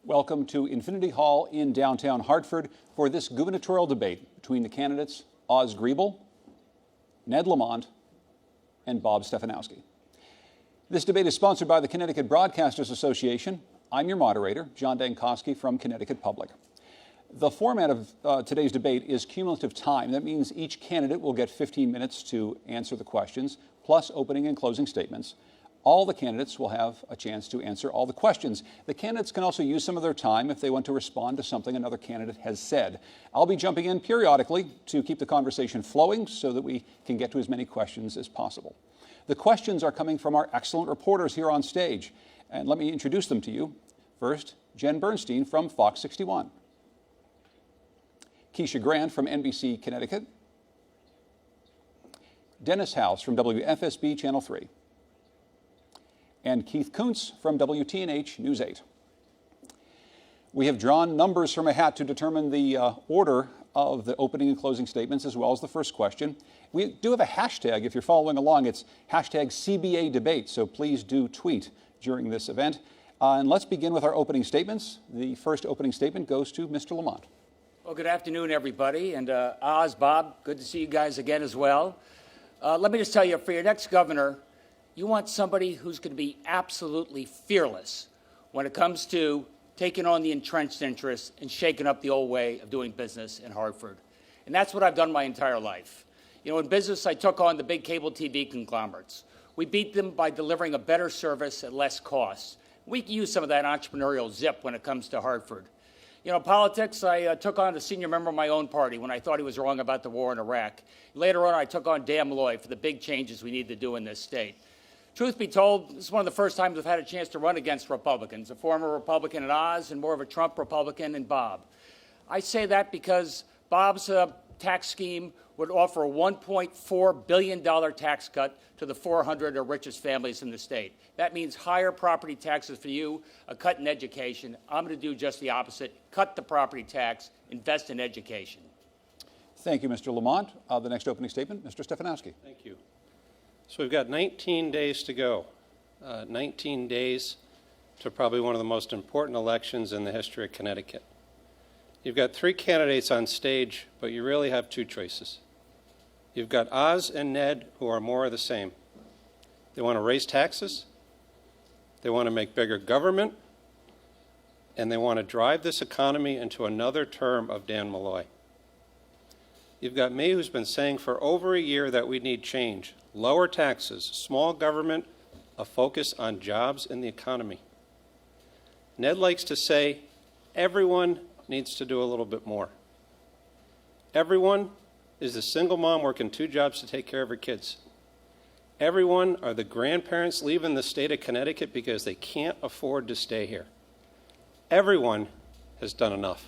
Welcome to Infinity Hall in downtown Hartford for this gubernatorial debate between the candidates Oz Griebel, Ned Lamont, and Bob Stefanowski. This debate is sponsored by the Connecticut Broadcasters Association. I'm your moderator, John Dankowski from Connecticut Public. The format of today's debate is cumulative time. That means each candidate will get 15 minutes to answer the questions, plus opening and closing statements. All the candidates will have a chance to answer all the questions. The candidates can also use some of their time if they want to respond to something another candidate has said. I'll be jumping in periodically to keep the conversation flowing so that we can get to as many questions as possible. The questions are coming from our excellent reporters here on stage, and let me introduce them to you. First, Jen Bernstein from Fox 61. Keisha Grant from NBC Connecticut. Dennis House from WFSB Channel 3. And Keith Kuntz from WTNH News 8. We have drawn numbers from a hat to determine the order of the opening and closing statements, as well as the first question. We do have a hashtag. If you're following along, it's hashtag CBA debate, so please do tweet during this event. And let's begin with our opening statements. The first opening statement goes to Mr. Lamont. Well, good afternoon, everybody. And Oz, Bob, good to see you guys again as well. Let me just tell you, for your next governor, you want somebody who's going to be absolutely fearless when it comes to taking on the entrenched interests and shaking up the old way of doing business in Hartford. And that's what I've done my entire life. You know, in business, I took on the big cable TV conglomerates. We beat them by delivering a better service at less cost. We can use some of that entrepreneurial zip when it comes to Hartford. You know, politics, I took on a senior member of my own party when I thought he was wrong about the war in Iraq. Later on, I took on Dan Malloy for the big changes we need to do in this state. Truth be told, this is one of the first times I've had a chance to run against Republicans, a former Republican in Oz and more of a Trump Republican in Bob. I say that because Bob's tax scheme would offer a $1.4 billion tax cut to the 400 richest families in the state. That means higher property taxes for you, a cut in education. I'm going to do just the opposite, cut the property tax, invest in education. Thank you, Mr. Lamont. The next opening statement, Mr. Stefanowski. Thank you. So we've got 19 days to go, 19 days to probably one of the most important elections in the history of Connecticut. You've got three candidates on stage, but you really have two choices. You've got Oz and Ned, who are more of the same. They want to raise taxes, they want to make bigger government, and they want to drive this economy into another term of Dan Malloy. You've got me, who's been saying for over a year that we need change. Lower taxes, small government, a focus on jobs and the economy. Ned likes to say everyone needs to do a little bit more. Everyone is the single mom working 2 jobs to take care of her kids. Everyone are the grandparents leaving the state of Connecticut because they can't afford to stay here. Everyone has done enough.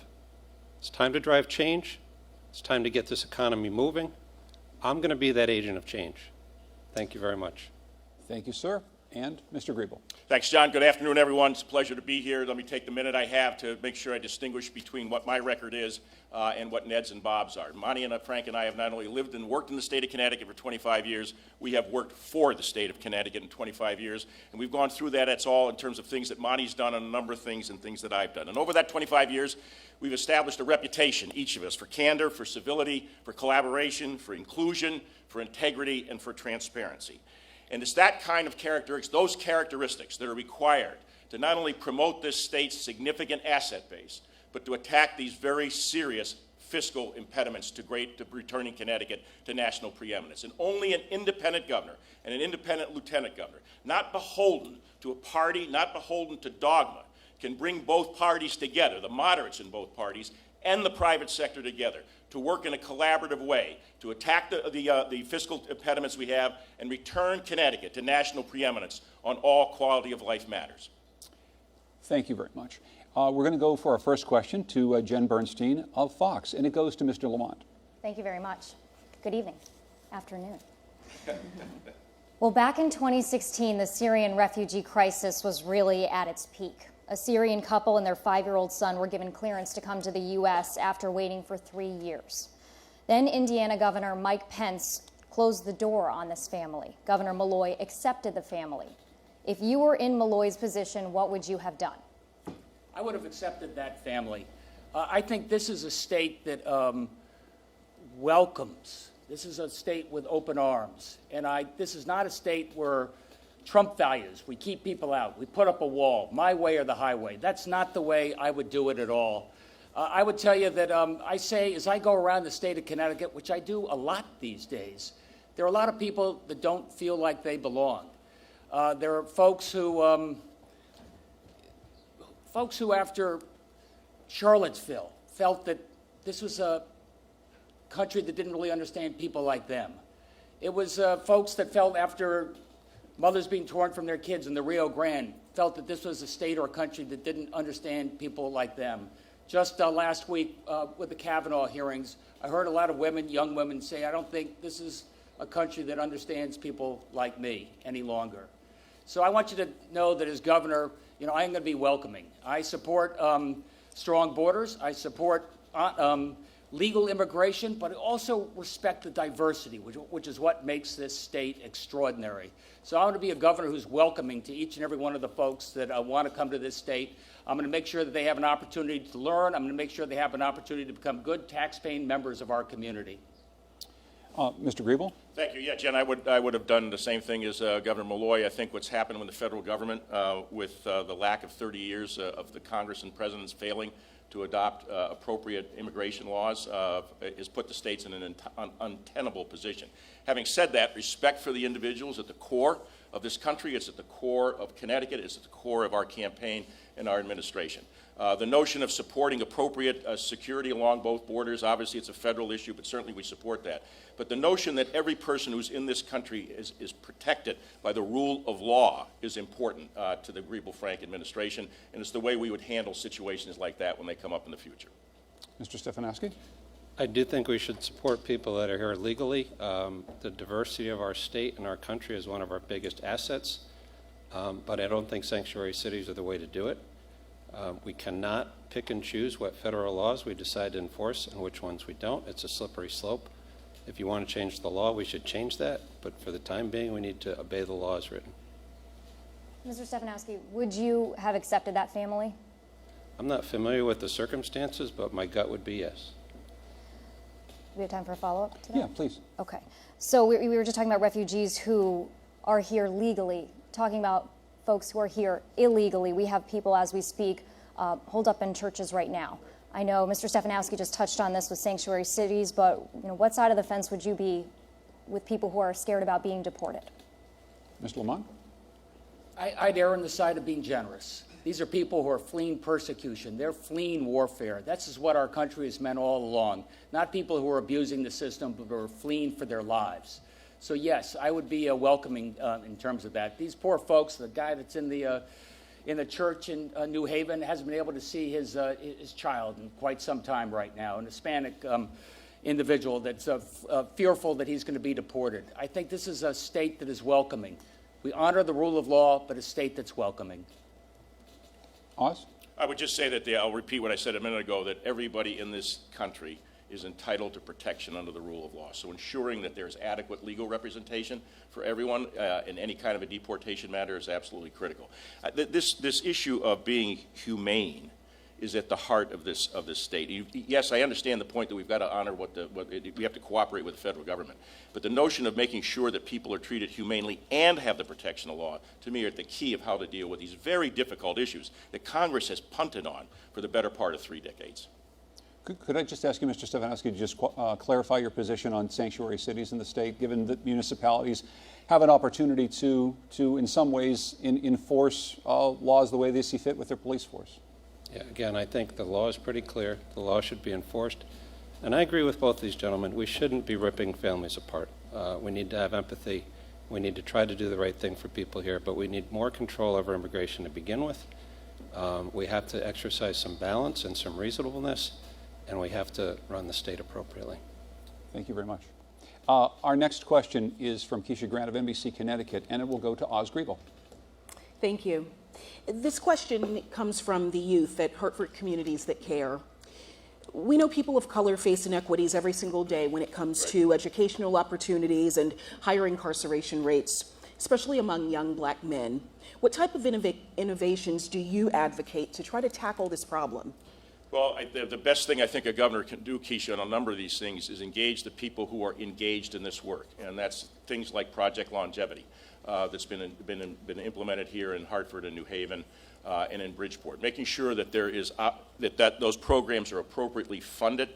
It's time to drive change. It's time to get this economy moving. I'm going to be that agent of change. Thank you very much. Thank you, sir. And Mr. Griebel. Thanks, John. Good afternoon, everyone. It's a pleasure to be here. Let me take the minute I have to make sure I distinguish between what my record is and what Ned's and Bob's are. Monty and Frank and I have not only lived and worked in the state of Connecticut for 25 years, we have worked for the state of Connecticut in 25 years, and we've gone through that. That's all in terms of things that Monty's done and a number of things and things that I've done. And over that 25 years, we've established a reputation, each of us, for candor, for civility, for collaboration, for inclusion, for integrity, and for transparency. And it's that kind of characteristics, those characteristics that are required to not only promote this state's significant asset base, but to attack these very serious fiscal impediments to returning Connecticut to national preeminence. And only an independent governor and an independent lieutenant governor, not beholden to a party, not beholden to dogma, can bring both parties together, the moderates in both parties and the private sector together, to work in a collaborative way to attack the fiscal impediments we have and return Connecticut to national preeminence on all quality of life matters. Thank you very much. We're going to go for our first question to Jen Bernstein of Fox, and it goes to Mr. Lamont. Thank you very much. Good evening, afternoon. Well, back in 2016, the Syrian refugee crisis was really at its peak. A Syrian couple and their 5-year-old son were given clearance to come to the U.S. after waiting for 3 years. Then Indiana Governor Mike Pence closed the door on this family. Governor Malloy accepted the family. If you were in Malloy's position, what would you have done? I would have accepted that family. I think this is a state that welcomes. This is a state with open arms. And this is not a state where Trump values, we keep people out, we put up a wall, my way or the highway. That's not the way I would do it at all. I would tell you that I say, as I go around the state of Connecticut, which I do a lot these days, there are a lot of people that don't feel like they belong. There are folks who after Charlottesville felt that this was a country that didn't really understand people like them. It was folks that felt after mothers being torn from their kids in the Rio Grande felt that this was a state or a country that didn't understand people like them. Just last week with the Kavanaugh hearings, I heard a lot of women, young women, say, I don't think this is a country that understands people like me any longer. So I want you to know that as governor, I am going to be welcoming. I support strong borders. I support legal immigration, but I also respect the diversity, which is what makes this state extraordinary. So I want to be a governor who's welcoming to each and every one of the folks that want to come to this state. I'm going to make sure that they have an opportunity to learn. I'm going to make sure they have an opportunity to become good tax-paying members of our community. Mr. Griebel? Thank you. Yeah, Jen, I would have done the same thing as Governor Malloy. I think what's happened with the federal government with the lack of 30 years of the Congress and presidents failing to adopt appropriate immigration laws has put the states in an untenable position. Having said that, respect for the individuals at the core of this country. It's at the core of Connecticut. It's at the core of our campaign and our administration. The notion of supporting appropriate security along both borders, obviously it's a federal issue, but certainly we support that. But the notion that every person who's in this country is protected by the rule of law is important to the Griebel-Frank administration, and it's the way we would handle situations like that when they come up in the future. Mr. Stefanowski? I do think we should support people that are here legally. The diversity of our state and our country is one of our biggest assets, but I don't think sanctuary cities are the way to do it. We cannot pick and choose what federal laws we decide to enforce and which ones we don't. It's a slippery slope. If you want to change the law, we should change that, but for the time being, we need to obey the law as written. Mr. Stefanowski, would you have accepted that family? I'm not familiar with the circumstances, but my gut would be yes. Do we have time for a follow-up to that? Yeah, please. Okay. So we were just talking about refugees who are here legally, talking about folks who are here illegally. We have people, as we speak, holed up in churches right now. I know Mr. Stefanowski just touched on this with sanctuary cities, but what side of the fence would you be with people who are scared about being deported? Mr. Lamont? I'd err on the side of being generous. These are people who are fleeing persecution. They're fleeing warfare. That's just what our country has meant all along. Not people who are abusing the system, but who are fleeing for their lives. So yes, I would be welcoming in terms of that. These poor folks, the guy that's in the church in New Haven hasn't been able to see his child in quite some time right now, an Hispanic individual that's fearful that he's going to be deported. I think this is a state that is welcoming. We honor the rule of law, but a state that's welcoming. Oz? I would just say that I'll repeat what I said a minute ago, that everybody in this country is entitled to protection under the rule of law. So ensuring that there's adequate legal representation for everyone in any kind of a deportation matter is absolutely critical. This issue of being humane is at the heart of this state. Yes, I understand the point that we've got to honor we have to cooperate with the federal government. But the notion of making sure that people are treated humanely and have the protection of law, to me, are the key of how to deal with these very difficult issues that Congress has punted on for the better part of 3 decades. Could I just ask you, Mr. Stefanowski, to just clarify your position on sanctuary cities in the state, given that municipalities have an opportunity to in some ways, enforce laws the way they see fit with their police force? Yeah, again, I think the law is pretty clear. The law should be enforced. And I agree with both these gentlemen. We shouldn't be ripping families apart. We need to have empathy. We need to try to do the right thing for people here, but we need more control over immigration to begin with. We have to exercise some balance and some reasonableness, and we have to run the state appropriately. Thank you very much. Our next question is from Keisha Grant of NBC Connecticut, and it will go to Oz Griebel. Thank you. This question comes from the youth at Hartford Communities That Care. We know people of color face inequities every single day when it comes to educational opportunities and higher incarceration rates. especially among young black men. What type of innovations do you advocate to try to tackle this problem? Well, the best thing I think a governor can do, Keisha, on a number of these things is engage the people who are engaged in this work, and that's things like Project Longevity that's been implemented here in Hartford and New Haven and in Bridgeport, making sure that there is that those programs are appropriately funded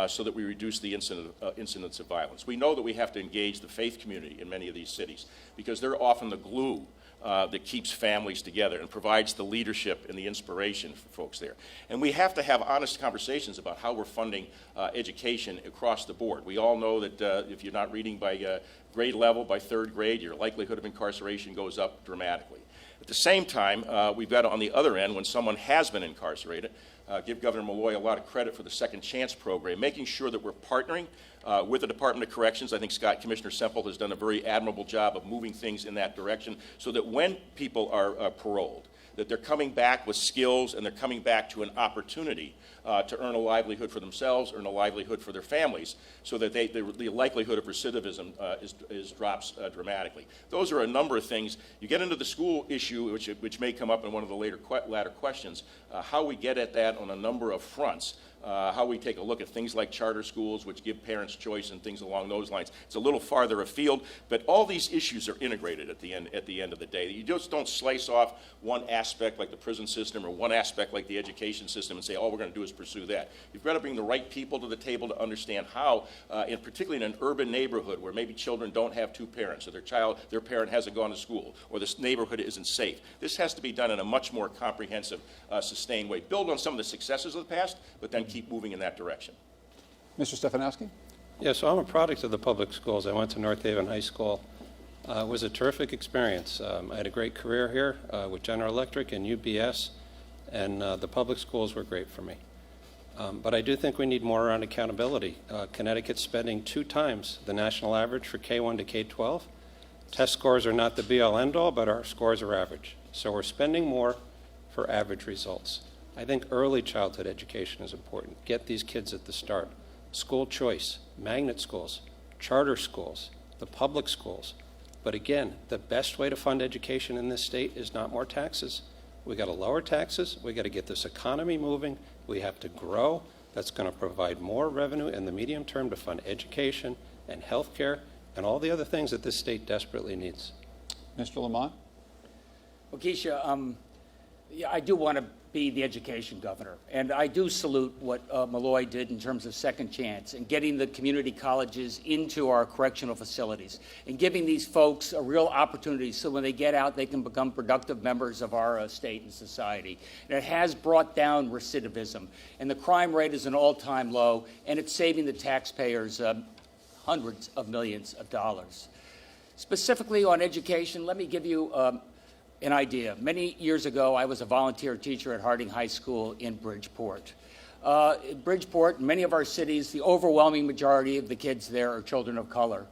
so that we reduce the incidence of violence. We know that we have to engage the faith community in many of these cities because they're often the glue that keeps families together and provides the leadership and the inspiration for folks there. And we have to have honest conversations about how we're funding education across the board. We all know that if you're not reading by grade level, by third grade, your likelihood of incarceration goes up dramatically. At the same time, we've got on the other end, when someone has been incarcerated, give Governor Malloy a lot of credit for the Second Chance program, making sure that we're partnering with the Department of Corrections. I think Commissioner Semple has done a very admirable job of moving things in that direction so that when people are paroled, that they're coming back with skills and they're coming back to an opportunity to earn a livelihood for themselves, earn a livelihood for their families, so that the likelihood of recidivism drops dramatically. Those are a number of things. You get into the school issue, which may come up in one of the latter questions, how we get at that on a number of fronts. How we take a look at things like charter schools, which give parents choice and things along those lines. It's a little farther afield, but all these issues are integrated at the end of the day. You just don't slice off one aspect like the prison system or one aspect like the education system and say, all we're going to do is pursue that. You've got to bring the right people to the table to understand how, and particularly in an urban neighborhood where maybe children don't have two parents, or their parent hasn't gone to school, or this neighborhood isn't safe. This has to be done in a much more comprehensive, sustained way. Build on some of the successes of the past, but then keep moving in that direction. Mr. Stefanowski? Yeah, so I'm a product of the public schools. I went to North Haven High School. It was a terrific experience. I had a great career here with General Electric and UPS, and the public schools were great for me. But I do think we need more around accountability. Connecticut's spending 2 times the national average for K-1 to K-12. Test scores are not the be-all, end-all, but our scores are average. So we're spending more for average results. I think early childhood education is important. Get these kids at the start. School choice, magnet schools, charter schools, the public schools. But again, the best way to fund education in this state is not more taxes. We got to lower taxes. We got to get this economy moving. We have to grow. That's going to provide more revenue in the medium term to fund education and health care and all the other things that this state desperately needs. Mr. Lamont? Well, Keisha, yeah, I do want to be the education governor, and I do salute what Malloy did in terms of Second Chance and getting the community colleges into our correctional facilities and giving these folks a real opportunity so when they get out they can become productive members of our state and society. And it has brought down recidivism, and the crime rate is an all-time low, and it's saving the taxpayers hundreds of millions of dollars. Specifically on education, let me give you an idea. Many years ago, I was a volunteer teacher at Harding High School in Bridgeport. In Bridgeport, many of our cities, the overwhelming majority of the kids there are children of color.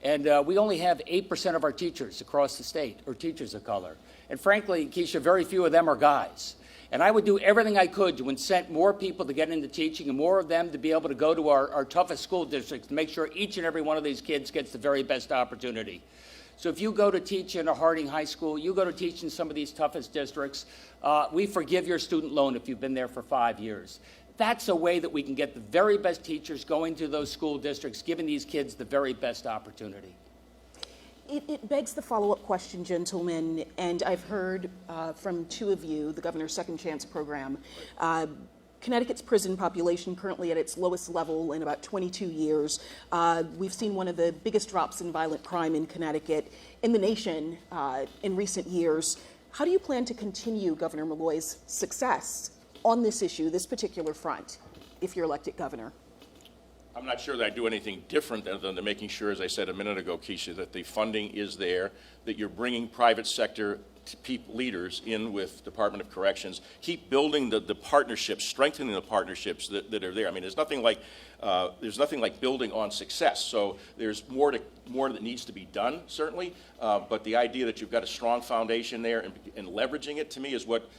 And we only have 8% of our teachers across the state are teachers of color. And frankly, Keisha, very few of them are guys. And I would do everything I could to incent more people to get into teaching and more of them to be able to go to our toughest school districts to make sure each and every one of these kids gets the very best opportunity. So if you go to teach in a Harding High School, you go to teach in some of these toughest districts, we forgive your student loan if you've been there for 5 years. That's a way that we can get the very best teachers going to those school districts, giving these kids the very best opportunity. It begs the follow-up question, gentlemen, and I've heard from 2 of you, the Governor's Second Chance program. Connecticut's prison population currently at its lowest level in about 22 years. We've seen one of the biggest drops in violent crime in Connecticut in the nation in recent years. How do you plan to continue Governor Malloy's success on this issue, this particular front, if you're elected governor? I'm not sure that I do anything different than making sure, as I said a minute ago, Keisha, that the funding is there, that you're bringing private sector leaders in with Department of Corrections, keep building the partnerships, strengthening the partnerships that are there. I mean, there's nothing like building on success. So there's more more that needs to be done, certainly, but the idea that you've got a strong foundation there and leveraging it, to me, is what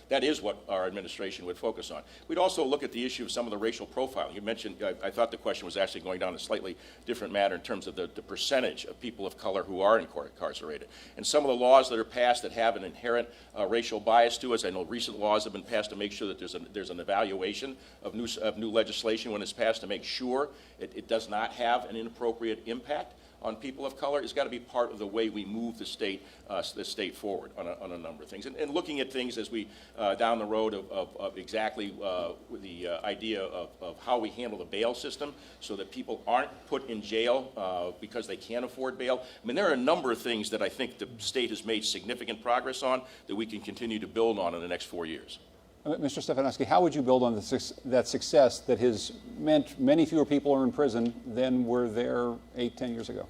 our administration would focus on. We'd also look at the issue of some of the racial profiling. You mentioned, I thought the question was actually going down a slightly different matter in terms of the percentage of people of color who are incarcerated. And some of the laws that are passed that have an inherent racial bias to us, I know recent laws have been passed to make sure that there's an evaluation of new legislation when it's passed to make sure it does not have an inappropriate impact on people of color. Has got to be part of the way we move the state forward on a number of things. And looking at things as we down the road of exactly the idea of how we handle the bail system so that people aren't put in jail because they can't afford bail. I mean, there are a number of things that I think the state has made significant progress on that we can continue to build on in the next 4 years. Mr. Stefanowski, how would you build on that success that has meant many fewer people are in prison than were there 8-10 years ago?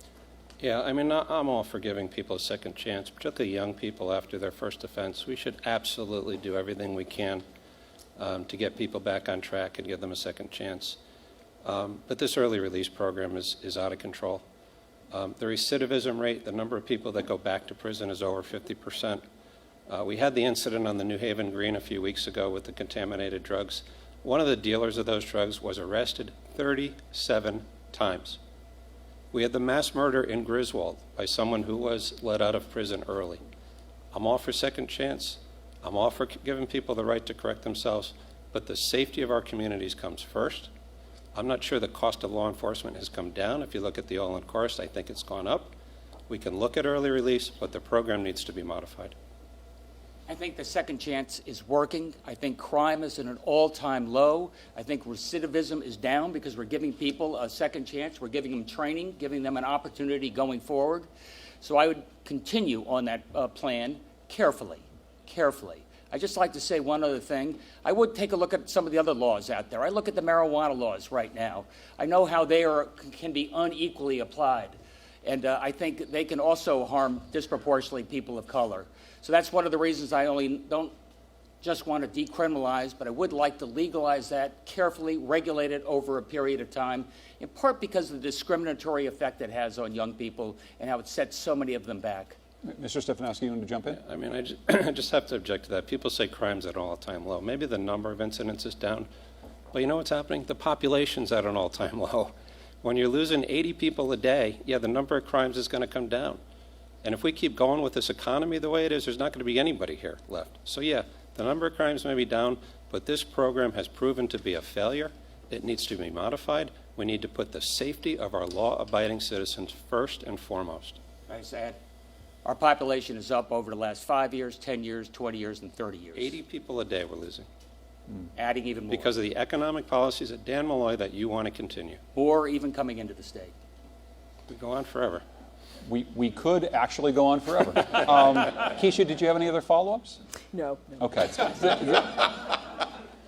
Yeah, I mean, I'm all for giving people a second chance, particularly young people after their first offense. We should absolutely do everything we can to get people back on track and give them a second chance. But this early release program is out of control. The recidivism rate, the number of people that go back to prison, is over 50%. We had the incident on the New Haven Green a few weeks ago with the contaminated drugs. One of the dealers of those drugs was arrested 37 times. We had the mass murder in Griswold by someone who was let out of prison early. I'm all for second chance. I'm all for giving people the right to correct themselves, but the safety of our communities comes first. I'm not sure the cost of law enforcement has come down. If you look at the all-in cost, I think it's gone up. We can look at early release, but the program needs to be modified. I think the second chance is working. I think crime is at an all-time low. I think recidivism is down because we're giving people a second chance. We're giving them training, giving them an opportunity going forward. So I would continue on that plan carefully. I'd just like to say one other thing. I would take a look at some of the other laws out there. I look at the marijuana laws right now. I know how they can be unequally applied. And I think they can also harm disproportionately people of color. So that's one of the reasons I don't just want to decriminalize, but I would like to legalize that, carefully regulate it over a period of time, in part because of the discriminatory effect it has on young people and how it sets so many of them back. Mr. Stefanowski, you want to jump in? I mean, I just have to object to that. People say crime's at an all-time low. Maybe the number of incidents is down, but you know what's happening? The population's at an all-time low. When you're losing 80 people a day, yeah, the number of crimes is going to come down. And if we keep going with this economy the way it is, there's not going to be anybody here left. So yeah, the number of crimes may be down, but this program has proven to be a failure. It needs to be modified. We need to put the safety of our law-abiding citizens first and foremost. Very sad. Our population is up over the last 5 years, 10 years, 20 years, and 30 years. 80 people a day we're losing. Adding even more. Because of the economic policies at Dan Malloy that you want to continue. Or even coming into the state. We go on forever. We could actually go on forever. Keisha, did you have any other follow-ups? No. Okay.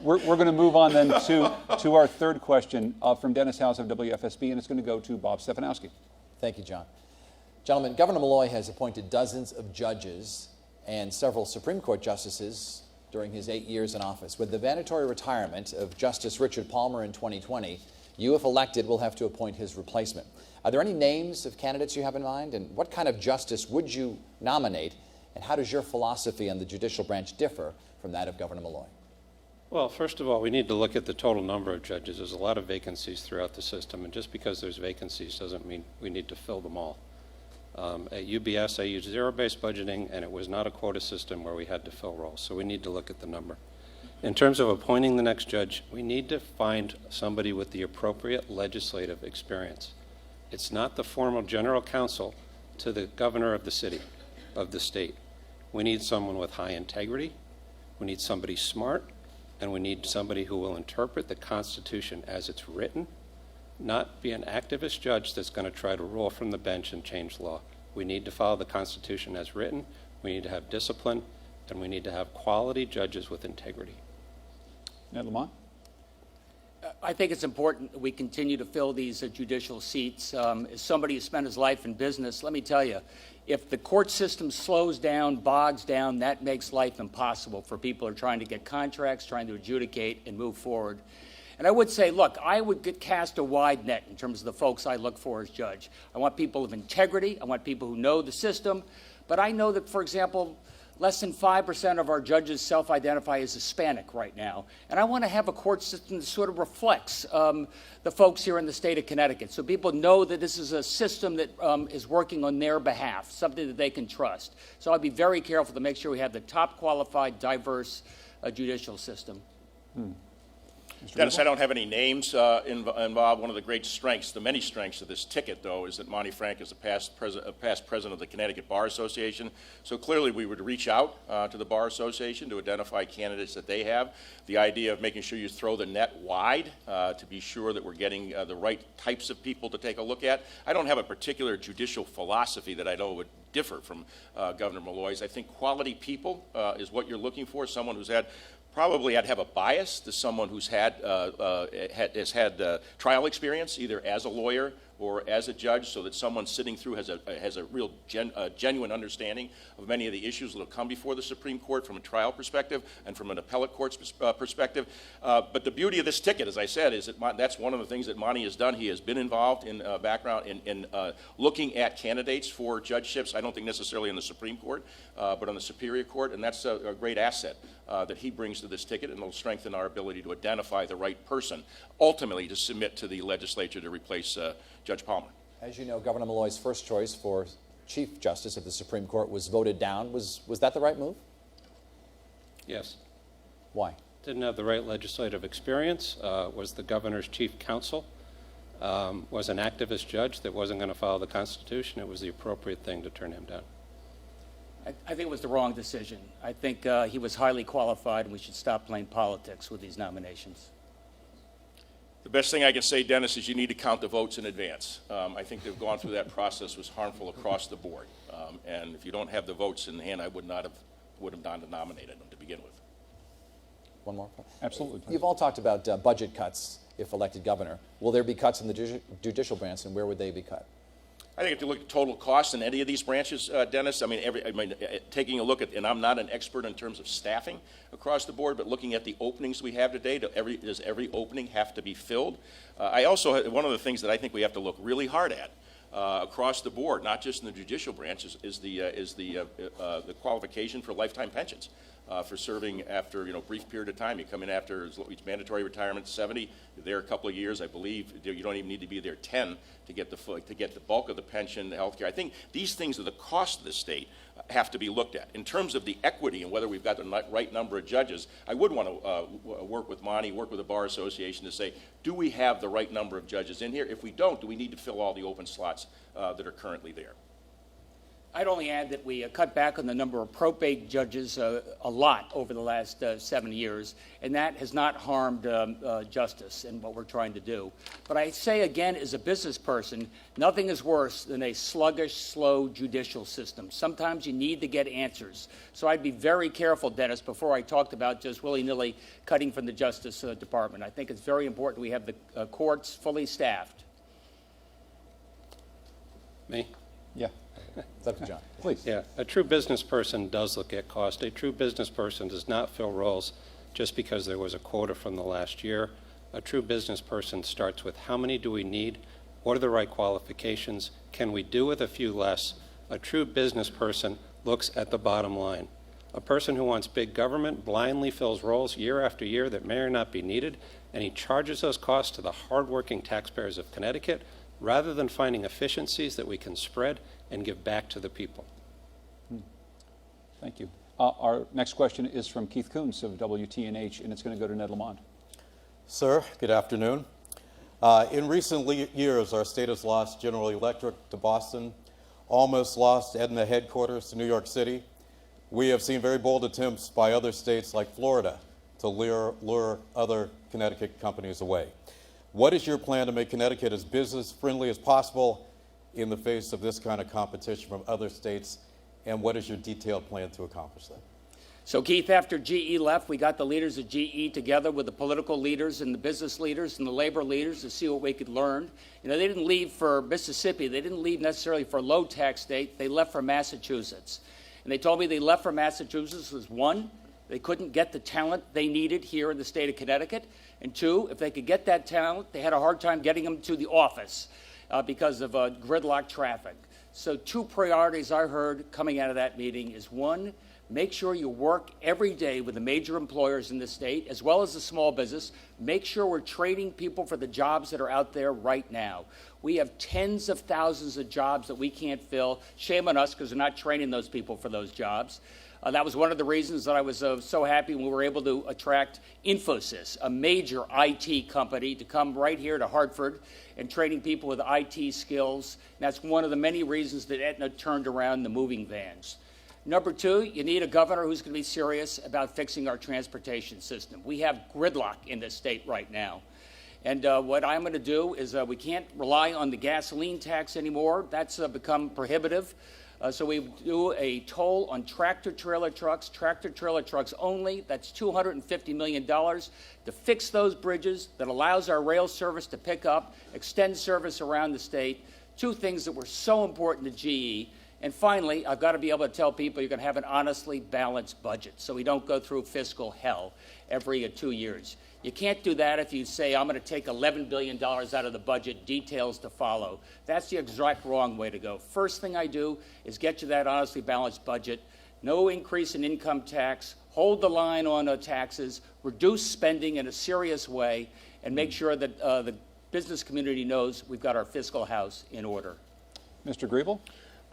We're going to move on then to our third question from Dennis House of WFSB, and it's going to go to Bob Stefanowski. Thank you, John. Gentlemen, Governor Malloy has appointed dozens of judges and several Supreme Court justices during his 8 years in office. With the mandatory retirement of Justice Richard Palmer in 2020, you, if elected, will have to appoint his replacement. Are there any names of candidates you have in mind? And what kind of justice would you nominate? And how does your philosophy on the judicial branch differ from that of Governor Malloy? Well, first of all, we need to look at the total number of judges. There's a lot of vacancies throughout the system, and just because there's vacancies doesn't mean we need to fill them all. At UBS, I used zero-based budgeting, and it was not a quota system where we had to fill roles, so we need to look at the number. In terms of appointing the next judge, we need to find somebody with the appropriate legislative experience. It's not the formal general counsel to the governor of the city, of the state. We need someone with high integrity, we need somebody smart, and we need somebody who will interpret the Constitution as it's written, not be an activist judge that's going to try to rule from the bench and change law. We need to follow the Constitution as written, we need to have discipline, and we need to have quality judges with integrity. Ned Lamont? I think it's important that we continue to fill these judicial seats. As somebody who spent his life in business, let me tell you, if the court system slows down, bogs down, that makes life impossible for people who are trying to get contracts, trying to adjudicate and move forward. And I would say, look, I would cast a wide net in terms of the folks I look for as judge. I want people of integrity. I want people who know the system. But I know that, for example, less than 5% of our judges self-identify as Hispanic right now. And I want to have a court system that sort of reflects the folks here in the state of Connecticut, so people know that this is a system that is working on their behalf, something that they can trust. So I'd be very careful to make sure we have the top qualified, diverse judicial system. Dennis, I don't have any names involved. One of the great strengths, the many strengths of this ticket, though, is that Monty Frank is a past president of the Connecticut Bar Association. So clearly we would reach out to the Bar Association to identify candidates that they have. The idea of making sure you throw the net wide to be sure that we're getting the right types of people to take a look at. I don't have a particular judicial philosophy that I know would differ from Governor Malloy's. I think quality people is what you're looking for, someone who's had probably I'd have a bias to someone who's has had trial experience, either as a lawyer or as a judge, so that someone sitting through has a real genuine understanding of many of the issues that will come before the Supreme Court from a trial perspective and from an appellate court's perspective. But the beauty of this ticket, as I said, is that that's one of the things that Monty has done. He has been involved in background in looking at candidates for judgeships. I don't think necessarily in the Supreme Court, but on the Superior Court, and that's a great asset that he brings to this ticket, and it'll strengthen our ability to identify the right person, ultimately to submit to the legislature to replace Judge Palmer. As you know, Governor Malloy's first choice for Chief Justice of the Supreme Court was voted down. Was that the right move? Yes. Why? Didn't have the right legislative experience, was the governor's chief counsel, was an activist judge that wasn't going to follow the Constitution. It was the appropriate thing to turn him down. I think it was the wrong decision. I think he was highly qualified, and we should stop playing politics with these nominations. The best thing I can say, Dennis, is you need to count the votes in advance. I think they've gone through that process was harmful across the board. And if you don't have the votes in hand, I would not have nominated them to begin with. One more? Absolutely. You've all talked about budget cuts if elected governor. Will there be cuts in the judicial branch, and where would they be cut? I think if you look at total cost in any of these branches, Dennis, taking a look at, and I'm not an expert in terms of staffing across the board, but looking at the openings we have today, does every opening have to be filled? I also, one of the things that I think we have to look really hard at across the board, not just in the judicial branch, is the qualification for lifetime pensions. For serving after brief period of time. You come in after mandatory retirement 70, you're there a couple of years. I believe you don't even need to be there 10 to get the bulk of the pension, the health care. I think these things are the cost of the state have to be looked at. In terms of the equity and whether we've got the right number of judges, I would want to work with Monty, work with the Bar Association to say, do we have the right number of judges in here? If we don't, do we need to fill all the open slots that are currently there? I'd only add that we cut back on the number of probate judges a lot over the last 7 years, and that has not harmed justice and what we're trying to do. But I say again, as a business person, nothing is worse than a sluggish, slow judicial system. Sometimes you need to get answers. So I'd be very careful, Dennis, before I talked about just willy-nilly cutting from the Justice Department. I think it's very important we have the courts fully staffed. Me? Yeah. It's up to John. Please. Yeah, a true business person does look at cost. A true business person does not fill roles just because there was a quota from the last year. A true business person starts with how many do we need? What are the right qualifications? Can we do with a few less? A true business person looks at the bottom line. A person who wants big government blindly fills roles year after year that may or not be needed, and he charges those costs to the hardworking taxpayers of Connecticut rather than finding efficiencies that we can spread and give back to the people. Thank you. Our next question is from Keith Koontz of WTNH, and it's going to go to Ned Lamont. Sir, good afternoon. In recent years, our state has lost General Electric to Boston, almost lost Aetna headquarters to New York City. We have seen very bold attempts by other states like Florida to lure other Connecticut companies away. What is your plan to make Connecticut as business-friendly as possible in the face of this kind of competition from other states, and what is your detailed plan to accomplish that? So, Keith, after GE left, we got the leaders of GE together with the political leaders and the business leaders and the labor leaders to see what we could learn. They didn't leave for Mississippi. They didn't leave necessarily for a low-tax state. They left for Massachusetts. And they told me they left for Massachusetts because, one, They couldn't get the talent they needed here in the state of Connecticut. And two, if they could get that talent, they had a hard time getting them to the office because of gridlock traffic. So two priorities I heard coming out of that meeting is, one, make sure you work every day with the major employers in the state, as well as the small business. Make sure we're training people for the jobs that are out there right now. We have tens of thousands of jobs that we can't fill. Shame on us because we're not training those people for those jobs. That was one of the reasons that I was so happy when we were able to attract Infosys, a major IT company, to come right here to Hartford and training people with IT skills. And that's one of the many reasons that Aetna turned around the moving vans. Number two, you need a governor who's going to be serious about fixing our transportation system. We have gridlock in this state right now. And what I'm going to do is we can't rely on the gasoline tax anymore. That's become prohibitive. So we do a toll on tractor-trailer trucks only. That's $250 million to fix those bridges that allows our rail service to pick up, extend service around the state. Two things that were so important to GE. And finally, I've got to be able to tell people you're going to have an honestly balanced budget so we don't go through fiscal hell every 2 years. You can't do that if you say, I'm going to take $11 billion out of the budget, details to follow. That's the exact wrong way to go. First thing I do is get you that honestly balanced budget, no increase in income tax, hold the line on taxes, reduce spending in a serious way, and make sure that the business community knows we've got our fiscal house in order. Mr. Griebel?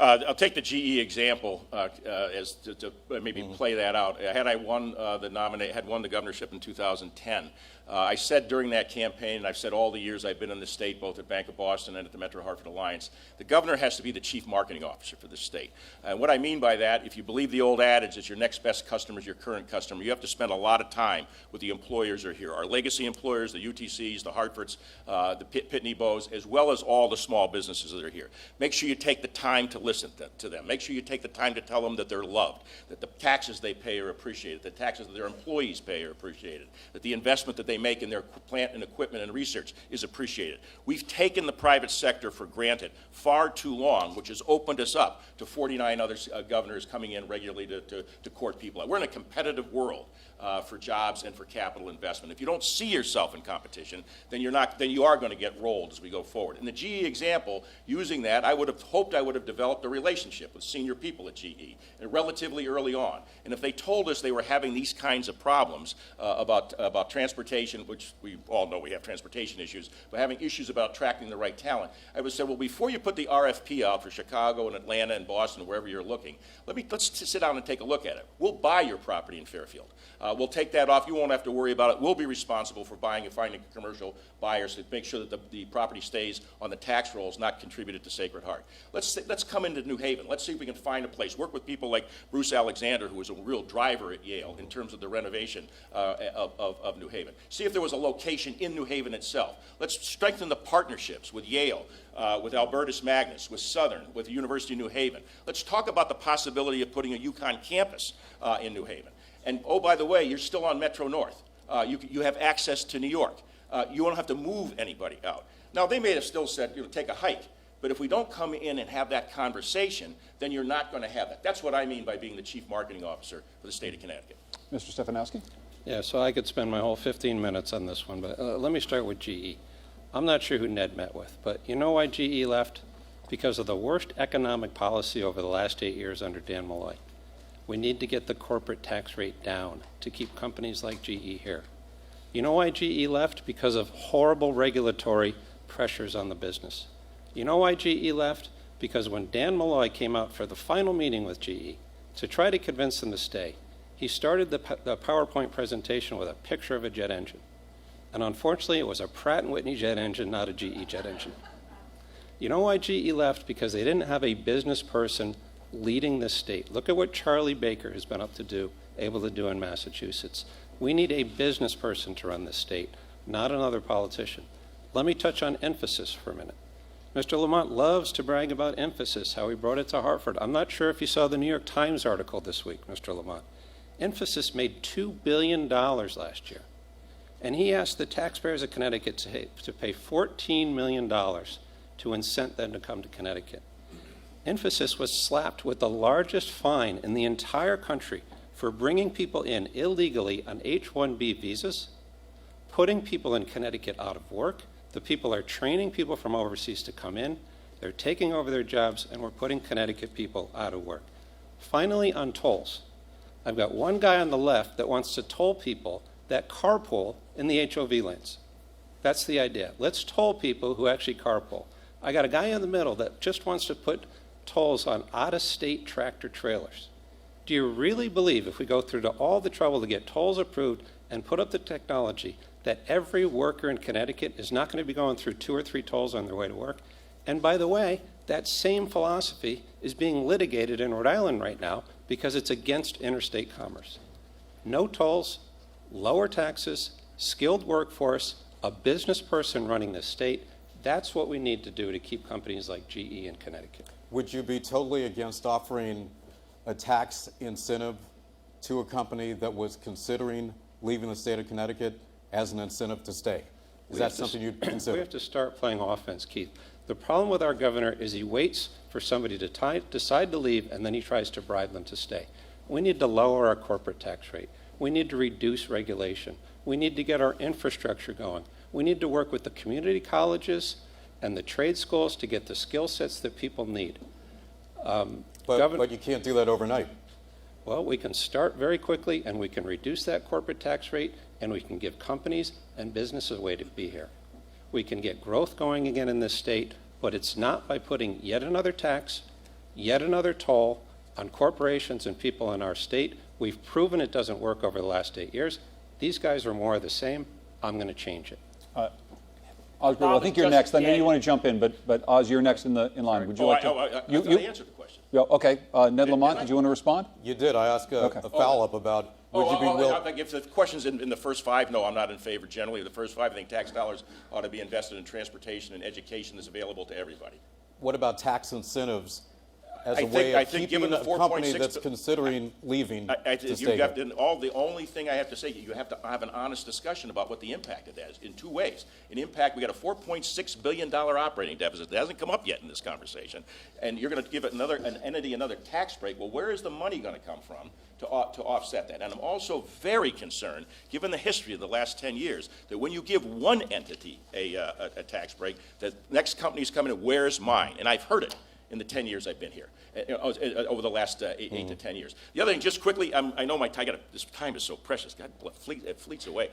I'll take the GE example as to maybe play that out. Had I won the governorship in 2010, I said during that campaign, and I've said all the years I've been in the state, both at Bank of Boston and at the Metro Hartford Alliance, the governor has to be the chief marketing officer for the state. And what I mean by that, if you believe the old adage that your next best customer is your current customer, you have to spend a lot of time with the employers who are here. Our legacy employers, the UTCs, the Hartfords, the Pitney Bowes, as well as all the small businesses that are here. Make sure you take the time to listen to them. Make sure you take the time to tell them that they're loved, that the taxes they pay are appreciated, the taxes that their employees pay are appreciated, that the investment that they make in their plant and equipment and research is appreciated. We've taken the private sector for granted far too long, which has opened us up to 49 other governors coming in regularly to court people. We're in a competitive world for jobs and for capital investment. If you don't see yourself in competition, then you are going to get rolled as we go forward. In the GE example, using that, I would have hoped I would have developed a relationship with senior people at GE relatively early on. And if they told us they were having these kinds of problems about transportation, which we all know we have transportation issues, but having issues about attracting the right talent, I would say, well, before you put the RFP out for Chicago and Atlanta and Boston, wherever you're looking, let's sit down and take a look at it. We'll buy your property in Fairfield. We'll take that off. You won't have to worry about it. We'll be responsible for buying and finding commercial buyers to make sure that the property stays on the tax rolls, not contributed to Sacred Heart. Let's come into New Haven. Let's see if we can find a place. Work with people like Bruce Alexander, who was a real driver at Yale in terms of the renovation of New Haven. See if there was a location in New Haven itself. Let's strengthen the partnerships with Yale, with Albertus Magnus, with Southern, with the University of New Haven. Let's talk about the possibility of putting a UConn campus in New Haven. And, oh, by the way, you're still on Metro North. You have access to New York. You don't have to move anybody out. Now, they may have still said, take a hike. But if we don't come in and have that conversation, then you're not going to have that. That's what I mean by being the chief marketing officer for the state of Connecticut. Mr. Stefanowski? Yeah, so I could spend my whole 15 minutes on this one, but let me start with GE. I'm not sure who Ned met with, but you know why GE left? Because of the worst economic policy over the last 8 years under Dan Malloy. We need to get the corporate tax rate down to keep companies like GE here. You know why GE left? Because of horrible regulatory pressures on the business. You know why GE left? Because when Dan Malloy came out for the final meeting with GE to try to convince them to stay, he started the PowerPoint presentation with a picture of a jet engine. And unfortunately, it was a Pratt & Whitney jet engine, not a GE jet engine. You know why GE left? Because they didn't have a business person leading this state. Look at what Charlie Baker has been able to do in Massachusetts. We need a business person to run this state, not another politician. Let me touch on emphasis for a minute. Mr. Lamont loves to brag about emphasis, how he brought it to Hartford. I'm not sure if you saw the New York Times article this week, Mr. Lamont. Emphasis made $2 billion last year. And he asked the taxpayers of Connecticut to pay $14 million to incent them to come to Connecticut. Emphasis was slapped with the largest fine in the entire country for bringing people in illegally on H-1B visas, putting people in Connecticut out of work. The people are training people from overseas to come in. They're taking over their jobs, and we're putting Connecticut people out of work. Finally, on tolls. I've got one guy on the left that wants to toll people that carpool in the HOV lanes. That's the idea. Let's toll people who actually carpool. I got a guy in the middle that just wants to put tolls on out-of-state tractor trailers. Do you really believe, if we go through to all the trouble to get tolls approved and put up the technology, that every worker in Connecticut is not going to be going through 2 or 3 tolls on their way to work? And by the way, that same philosophy is being litigated in Rhode Island right now because it's against interstate commerce. No tolls, lower taxes, skilled workforce, a business person running the state. That's what we need to do to keep companies like GE in Connecticut. Would you be totally against offering a tax incentive to a company that was considering leaving the state of Connecticut as an incentive to stay? Is that something you'd consider? We have to start playing offense, Keith. The problem with our governor is he waits for somebody to decide to leave, and then he tries to bribe them to stay. We need to lower our corporate tax rate. We need to reduce regulation. We need to get our infrastructure going. We need to work with the community colleges and the trade schools to get the skill sets that people need. But you can't do that overnight. Well, we can start very quickly, and we can reduce that corporate tax rate, and we can give companies and businesses a way to be here. We can get growth going again in this state, but it's not by putting yet another tax, yet another toll on corporations and people in our state. We've proven it doesn't work over the last 8 years. These guys are more of the same. I'm going to change it. Oz, I think you're next. I know you want to jump in, but Oz, you're next in line. Would you like to? I answered the question. Yeah, okay. Ned Lamont, did you want to respond? You did. I asked a follow-up about would you be willing? If the question's in the first 5, no, I'm not in favor generally. The first 5, I think tax dollars ought to be invested in transportation and education that's available to everybody. What about tax incentives as I a way of think keeping given the a company 4.6 that's considering leaving to stay here? The only thing I have to say, you have to have an honest discussion about what the impact of that is in 2 ways. An impact, we got a $4.6 billion operating deficit that hasn't come up yet in this conversation, and you're going to give it an entity another tax break. Well, where is the money going to come from to offset that? And I'm also very concerned, given the history of the last 10 years, that when you give one entity a tax break, the next company's coming in, where's mine? And I've heard it in the 10 years I've been here, over the last 8 to 10 years. The other thing, just quickly, I know this time is so precious. God, it fleets away.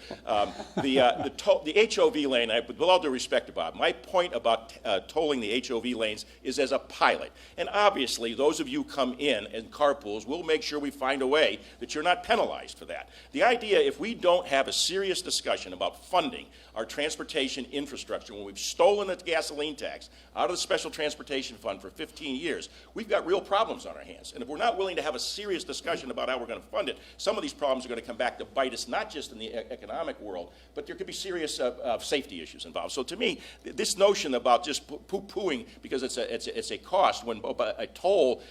The HOV lane, with all due respect to Bob, my point about tolling the HOV lanes is as a pilot. And obviously, those of you come in carpools, we'll make sure we find a way that you're not penalized for that. The idea, if we don't have a serious discussion about funding our transportation infrastructure, when we've stolen the gasoline tax out of the Special Transportation Fund for 15 years, we've got real problems on our hands. And if we're not willing to have a serious discussion about how we're going to fund it, some of these problems are going to come back to bite us, not just in the economic world, but there could be serious safety issues involved. So to me, this notion about just poo-pooing because it's a cost when a toll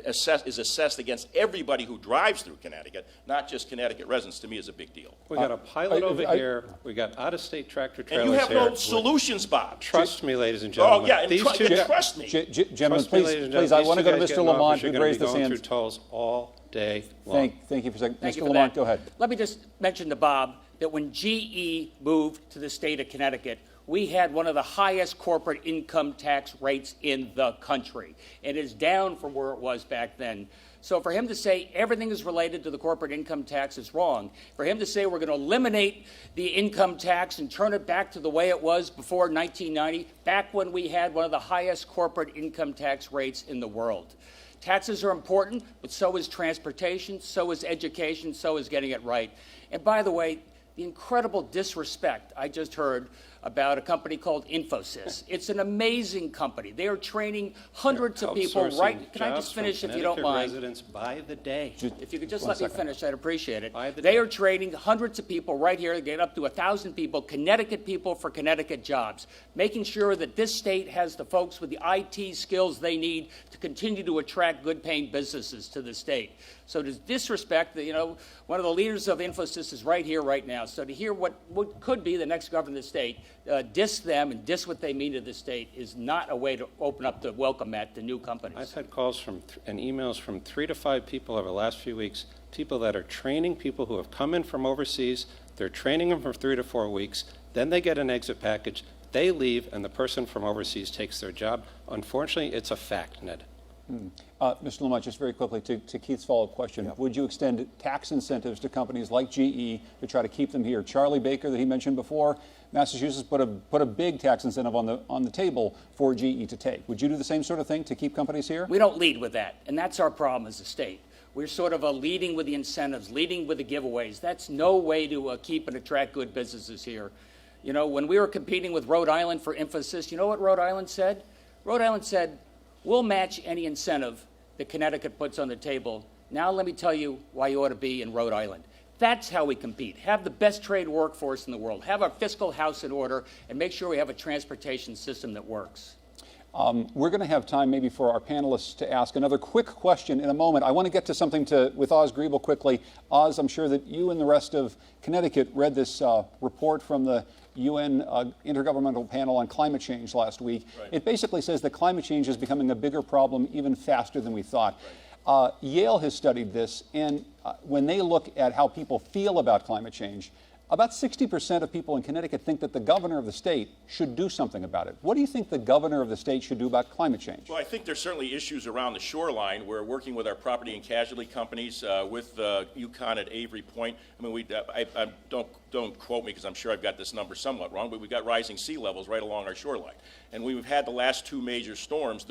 is assessed against everybody who drives through Connecticut, not just Connecticut residents, to me is a big deal. We got a pilot over here. We got out-of-state tractor trailers here. And you have no here. solutions, Bob. Trust me, ladies and gentlemen. Oh, yeah, and trust me. Gentlemen, please, I want to go to Mr. Lamont, who raised his hand. Through tolls all day long. Thank you for a second. Thank you Mr. for Lamont, that. go ahead. Let me just mention to Bob that when GE moved to the state of Connecticut, we had one of the highest corporate income tax rates in the country. It is down from where it was back then. So for him to say everything is related to the corporate income tax is wrong. For him to say we're going to eliminate the income tax and turn it back to the way it was before 1990, back when we had one of the highest corporate income tax rates in the world. Taxes are important, but so is transportation, so is education, so is getting it right. And by the way, the incredible disrespect I just heard about a company called Infosys. It's an amazing company. They are training hundreds of people right. Can I just finish if you don't mind? Residents by the day. If you could just let me finish, I'd appreciate it. They are training hundreds of people right here, get up to 1,000 people, Connecticut people for Connecticut jobs, making sure that this state has the folks with the IT skills they need to continue to attract good-paying businesses to the state. So to disrespect, one of the leaders of Infosys is right here, right now. So to hear what could be the next governor of the state diss them and diss what they mean to the state is not a way to open up the welcome mat to new companies. I've had calls from and emails from 3 to 5 people over the last few weeks, people that are training people who have come in from overseas. They're training them for 3 to 4 weeks. Then they get an exit package. They leave, and the person from overseas takes their job. Unfortunately, it's a fact, Ned. Mr. Lamont, just very quickly to Keith's follow-up question. Would you extend tax incentives to companies like GE to try to keep them here? Charlie Baker, that he mentioned before, Massachusetts put a big tax incentive on the table for GE to take. Would you do the same sort of thing to keep companies here? We don't lead with that, and that's our problem as a state. We're sort of leading with the incentives, leading with the giveaways. That's no way to keep and attract good businesses here. You know, when we were competing with Rhode Island for emphasis, you know what Rhode Island said? Rhode Island said, we'll match any incentive that Connecticut puts on the table. Now let me tell you why you ought to be in Rhode Island. That's how we compete. Have the best trade workforce in the world. Have our fiscal house in order, and make sure we have a transportation system that works. We're going to have time maybe for our panelists to ask another quick question in a moment. I want to get to something with Oz Griebel quickly. Oz, I'm sure that you and the rest of Connecticut read this report from the UN Intergovernmental Panel on Climate Change last week. Right. It basically says that climate change is becoming a bigger problem even faster than we thought. Right. Yale has studied this, and when they look at how people feel about climate change, about 60% of people in Connecticut think that the governor of the state should do something about it. What do you think the governor of the state should do about climate change? Well, I think there's certainly issues around the shoreline. We're working with our property and casualty companies with UConn at Avery Point. I mean, I don't quote me because I'm sure I've got this number somewhat wrong, but we've got rising sea levels right along our shoreline. And we've had the last 2 major storms.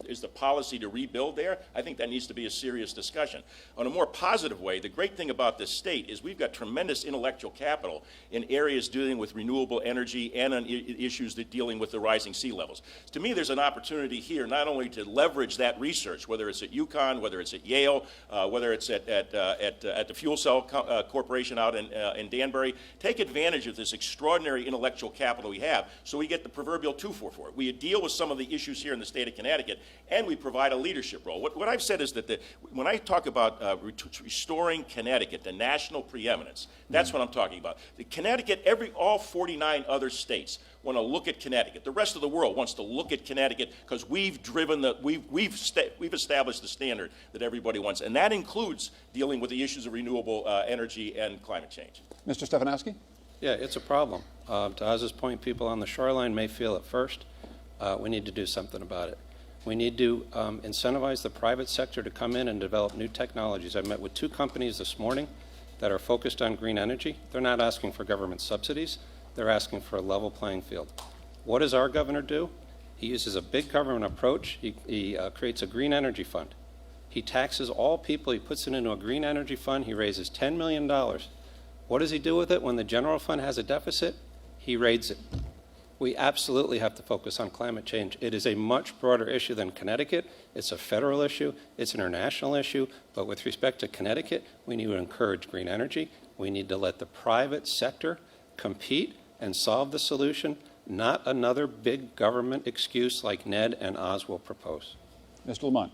Is the policy to rebuild there? I think that needs to be a serious discussion. On a more positive way, the great thing about this state is we've got tremendous intellectual capital in areas dealing with renewable energy and on issues that dealing with the rising sea levels. To me, there's an opportunity here not only to leverage that research, whether it's at UConn, whether it's at Yale, whether it's at the Fuel Cell Corporation out in Danbury, take advantage of this extraordinary intellectual capital we have so we get the proverbial 2-for-4. We deal with some of the issues here in the state of Connecticut, and we provide a leadership role. What I've said is that when I talk about restoring Connecticut to national preeminence, that's what I'm talking about. Connecticut, all 49 other states want to look at Connecticut. The rest of the world wants to look at Connecticut because we've established the standard that everybody wants, and that includes dealing with the issues of renewable energy and climate change. Mr. Stefanowski? Yeah, it's a problem. To Oz's point, people on the shoreline may feel it first. We need to do something about it. We need to incentivize the private sector to come in and develop new technologies. I met with 2 companies this morning that are focused on green energy. They're not asking for government subsidies. They're asking for a level playing field. What does our governor do? He uses a big government approach. He creates a green energy fund. He taxes all people. He puts it into a green energy fund. He raises $10 million. What does he do with it when the general fund has a deficit? He raids it. We absolutely have to focus on climate change. It is a much broader issue than Connecticut. It's a federal issue. It's an international issue. But with respect to Connecticut, we need to encourage green energy. We need to let the private sector compete and solve the solution, not another big government excuse like Ned and Oz will propose. Mr. Lamont.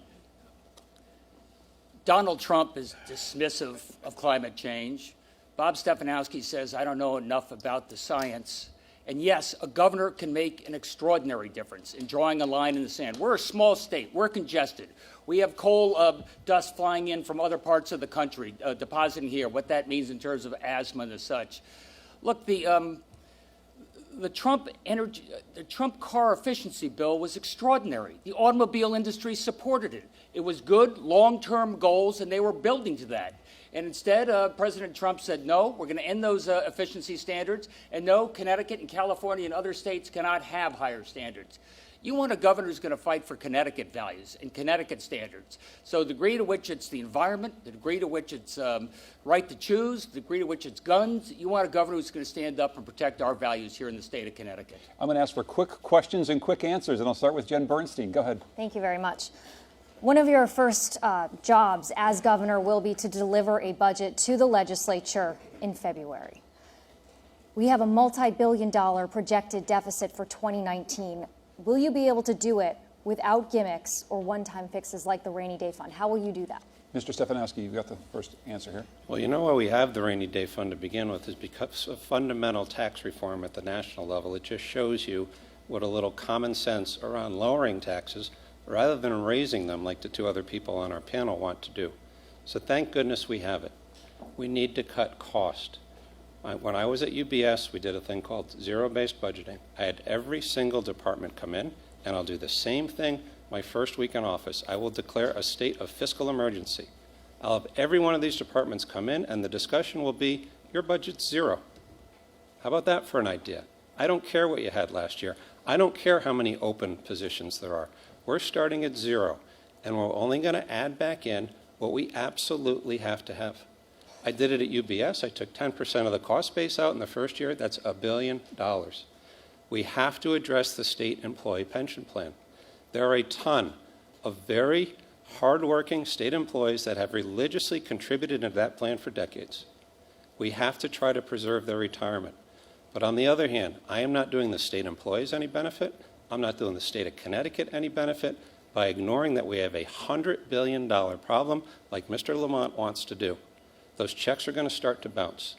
Donald Trump is dismissive of climate change. Bob Stefanowski says, I don't know enough about the science. And yes, a governor can make an extraordinary difference in drawing a line in the sand. We're a small state. We're congested. We have coal dust flying in from other parts of the country, depositing here, what that means in terms of asthma and such. Look, the Trump car efficiency bill was extraordinary. The automobile industry supported it. It was good, long-term goals, and they were building to that. And instead, President Trump said, no, we're going to end those efficiency standards, and no, Connecticut and California and other states cannot have higher standards. You want a governor who's going to fight for Connecticut values and Connecticut standards. So the degree to which it's the environment, the degree to which it's right to choose, the degree to which it's guns, you want a governor who's going to stand up and protect our values here in the state of Connecticut. I'm going to ask for quick questions and quick answers, and I'll start with Jen Bernstein. Go ahead. Thank you very much. One of your first jobs as governor will be to deliver a budget to the legislature in February. We have a multi-billion-dollar projected deficit for 2019. Will you be able to do it without gimmicks or one-time fixes like the rainy day fund? How will you do that? Mr. Stefanowski, you've got the first answer here. Well, you know why we have the rainy day fund to begin with is because of fundamental tax reform at the national level. It just shows you what a little common sense around lowering taxes rather than raising them like the two other people on our panel want to do. So thank goodness we have it. We need to cut cost. When I was at UBS, we did a thing called zero-based budgeting. I had every single department come in, and I'll do the same thing my first week in office. I will declare a state of fiscal emergency. I'll have every one of these departments come in, and the discussion will be, your budget's zero. How about that for an idea? I don't care what you had last year. I don't care how many open positions there are. We're starting at zero, and we're only going to add back in what we absolutely have to have. I did it at UBS. I took 10% of the cost base out in the first year. That's $1 billion. We have to address the state employee pension plan. There are a ton of very hardworking state employees that have religiously contributed to that plan for decades. We have to try to preserve their retirement. But on the other hand, I am not doing the state employees any benefit. I'm not doing the state of Connecticut any benefit by ignoring that we have a $100 billion problem like Mr. Lamont wants to do. Those checks are going to start to bounce.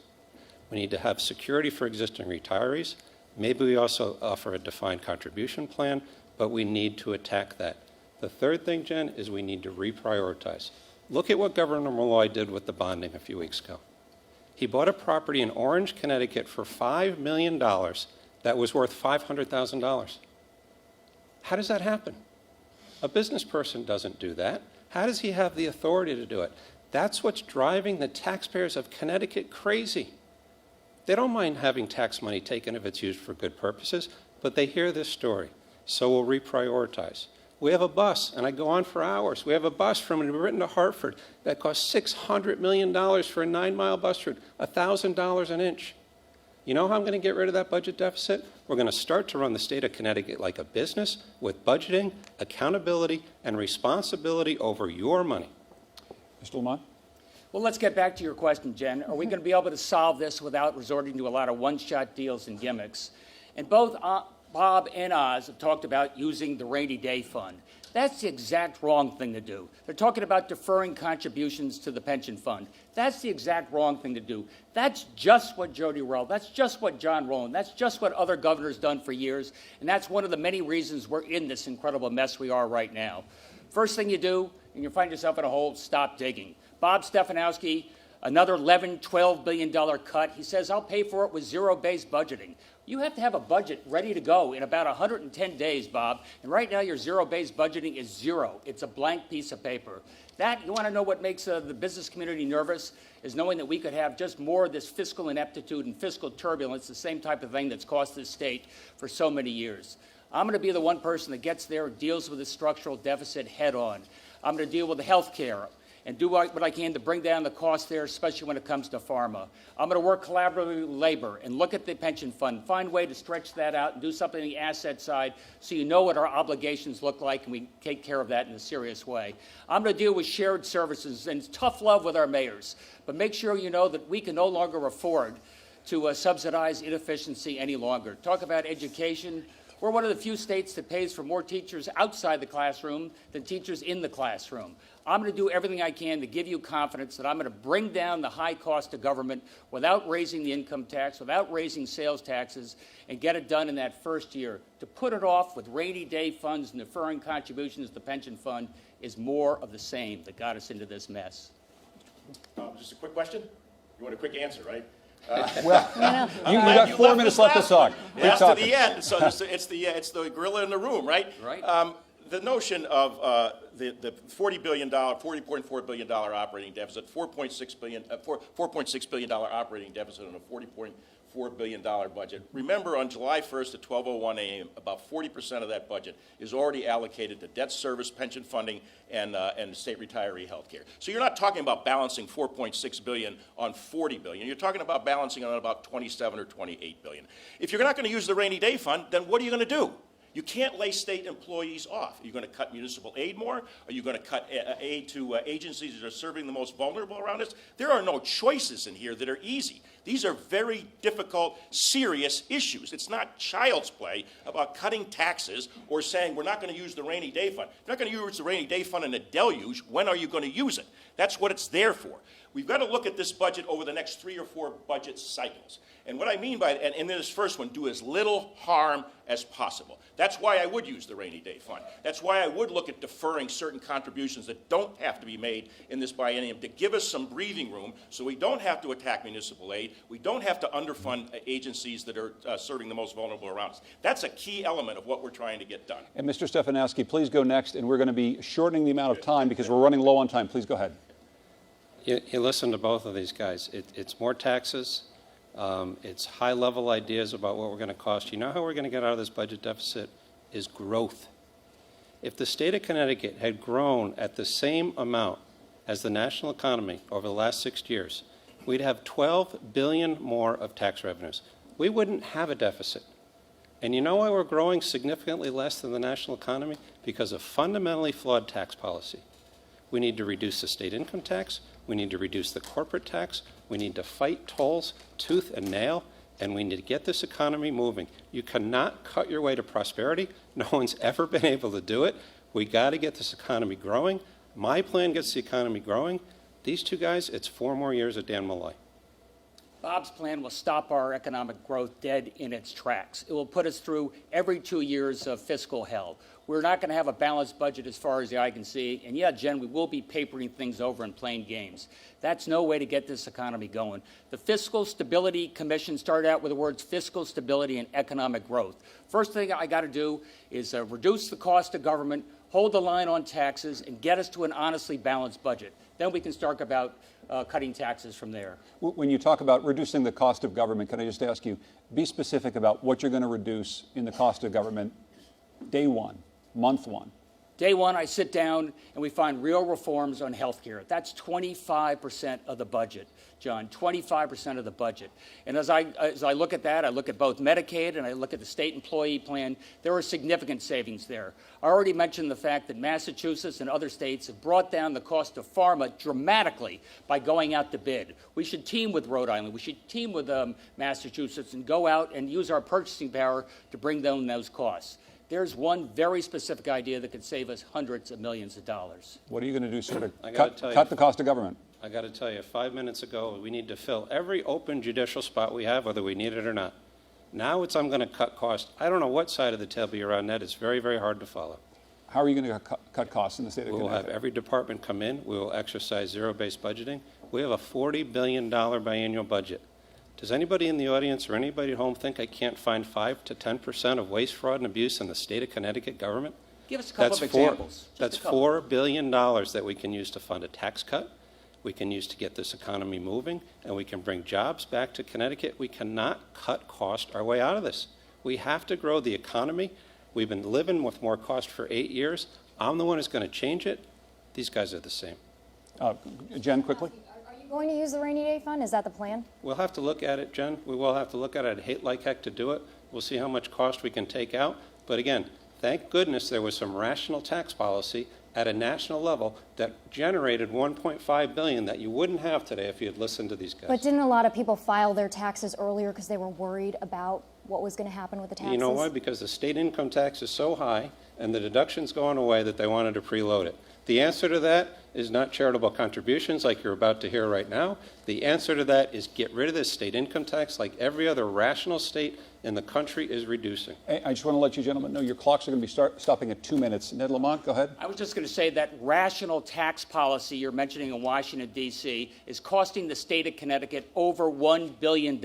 We need to have security for existing retirees. Maybe we also offer a defined contribution plan, but we need to attack that. The third thing, Jen, is we need to reprioritize. Look at what Governor Malloy did with the bonding a few weeks ago. He bought a property in Orange, Connecticut for $5 million that was worth $500,000. How does that happen? A business person doesn't do that. How does he have the authority to do it? That's what's driving the taxpayers of Connecticut crazy. They don't mind having tax money taken if it's used for good purposes, but they hear this story. So we'll reprioritize. We have a bus, and I go on for hours. We have a bus from Britain to Hartford that costs $600 million for a 9-mile bus route, $1,000 an inch. You know how I'm going to get rid of that budget deficit? We're going to start to run the state of Connecticut like a business with budgeting, accountability, and responsibility over your money. Mr. Lamont? Well, let's get back to your question, Jen. Are we going to be able to solve this without resorting to a lot of one-shot deals and gimmicks? And both Bob and Oz have talked about using the rainy day fund. That's the exact wrong thing to do. They're talking about deferring contributions to the pension fund. That's the exact wrong thing to do. That's just what Jody Rell, that's just what John Rowland, that's just what other governors done for years, and that's one of the many reasons we're in this incredible mess we are right now. First thing you do, and you find yourself in a hole, stop digging. Bob Stefanowski, another $11-12 billion cut. He says, I'll pay for it with zero-based budgeting. You have to have a budget ready to go in about 110 days, Bob. And right now, your zero-based budgeting is zero. It's a blank piece of paper. That, you want to know what makes the business community nervous, is knowing that we could have just more of this fiscal ineptitude and fiscal turbulence, the same type of thing that's cost this state for so many years. I'm going to be the one person that gets there and deals with the structural deficit head on. I'm going to deal with the health care and do what I can to bring down the cost there, especially when it comes to pharma. I'm going to work collaboratively with labor and look at the pension fund, find a way to stretch that out and do something on the asset side so you know what our obligations look like and we take care of that in a serious way. I'm going to deal with shared services and tough love with our mayors, but make sure you know that we can no longer afford to subsidize inefficiency any longer. Talk about education. We're one of the few states that pays for more teachers outside the classroom than teachers in the classroom. I'm going to do everything I can to give you confidence that I'm going to bring down the high cost of government without raising the income tax, without raising sales taxes, and get it done in that first year. To put it off with rainy day funds and deferring contributions to the pension fund is more of the same that got us into this mess. Just a quick question? You want a quick answer, right? Well, you've got 4 minutes left to talk. That's to the end. So it's the gorilla in the room, right? Right. The notion of the $40.4 billion operating deficit, $4.6 billion operating deficit on a $40.4 billion budget. Remember, on July 1st at 12:01 a.m., about 40% of that budget is already allocated to debt service, pension funding, and state retiree health care. So you're not talking about balancing $4.6 billion on $40 billion. You're talking about balancing on about $27 or $28 billion. If you're not going to use the rainy day fund, then what are you going to do? You can't lay state employees off. Are you going to cut municipal aid more? Are you going to cut aid to agencies that are serving the most vulnerable around us? There are no choices in here that are easy. These are very difficult, serious issues. It's not child's play about cutting taxes or saying we're not going to use the rainy day fund. If you're not going to use the rainy day fund in a deluge, when are you going to use it? That's what it's there for. We've got to look at this budget over the next 3 or 4 budget cycles. And what I mean by, and in this first one, do as little harm as possible. That's why I would use the rainy day fund. That's why I would look at deferring certain contributions that don't have to be made in this biennium to give us some breathing room so we don't have to attack municipal aid. We don't have to underfund agencies that are serving the most vulnerable around us. That's a key element of what we're trying to get done. And Mr. Stefanowski, please go next, and we're going to be shortening the amount of time because we're running low on time. Please go ahead. You listen to both of these guys. It's more taxes. It's high-level ideas about what we're going to cost. You know how we're going to get out of this budget deficit? Is growth. If the state of Connecticut had grown at the same amount as the national economy over the last 6 years, we'd have $12 billion more of tax revenues. We wouldn't have a deficit. And you know why we're growing significantly less than the national economy? Because of fundamentally flawed tax policy. We need to reduce the state income tax. We need to reduce the corporate tax. We need to fight tolls tooth and nail, and we need to get this economy moving. You cannot cut your way to prosperity. No one's ever been able to do it. We got to get this economy growing. My plan gets the economy growing. These two guys, it's 4 more years of Dan Malloy. Bob's plan will stop our economic growth dead in its tracks. It will put us through every 2 years of fiscal hell. We're not going to have a balanced budget as far as the eye can see. And yeah, Jen, we will be papering things over and playing games. That's no way to get this economy going. The Fiscal Stability Commission started out with the words fiscal stability and economic growth. First thing I got to do is reduce the cost of government, hold the line on taxes, and get us to an honestly balanced budget. Then we can start about cutting taxes from there. When you talk about reducing the cost of government, can I just ask you, be specific about what you're going to reduce in the cost of government day one, month one? Day one, I sit down and we find real reforms on health care. That's 25% of the budget, John, 25% of the budget. And as I look at that, I look at both Medicaid and I look at the state employee plan. There are significant savings there. I already mentioned the fact that Massachusetts and other states have brought down the cost of pharma dramatically by going out to bid. We should team with Rhode Island. We should team with Massachusetts and go out and use our purchasing power to bring down those costs. There's one very specific idea that could save us hundreds of millions of dollars. What are you going to do, sir, to cut the cost of government? I got to tell you, 5 minutes ago, we need to fill every open judicial spot we have, whether we need it or not. Now I'm going to cut costs. I don't know what side of the table you're on that. It's very, very hard to follow. How are you going to cut costs in the state of Connecticut? We will have every department come in. We will exercise zero-based budgeting. We have a $40 billion biannual budget. Does anybody in the audience or anybody at home think I can't find 5 to 10% of waste, fraud, and abuse in the state of Connecticut government? Give us a couple of examples. That's $4 billion that we can use to fund a tax cut, we can use to get this economy moving, and we can bring jobs back to Connecticut. We cannot cut cost our way out of this. We have to grow the economy. We've been living with more cost for 8 years. I'm the one who's going to change it. These guys are the same. Jen, quickly. Going to use the rainy day fund? Is that the plan? We'll have to look at it, Jen. We will have to look at it. I'd hate like heck to do it. We'll see how much cost we can take out. But again, thank goodness there was some rational tax policy at a national level that generated $1.5 billion that you wouldn't have today if you had listened to these guys. But didn't a lot of people file their taxes earlier because they were worried about what was going to happen with the taxes? You know why? Because the state income tax is so high and the deduction's going away that they wanted to preload it. The answer to that is not charitable contributions like you're about to hear right now. The answer to that is get rid of this state income tax like every other rational state in the country is reducing. I just want to let you gentlemen know your clocks are going to be stopping at 2 minutes. Ned Lamont, go ahead. I was just going to say that rational tax policy you're mentioning in Washington, D.C. is costing the state of Connecticut over $1 billion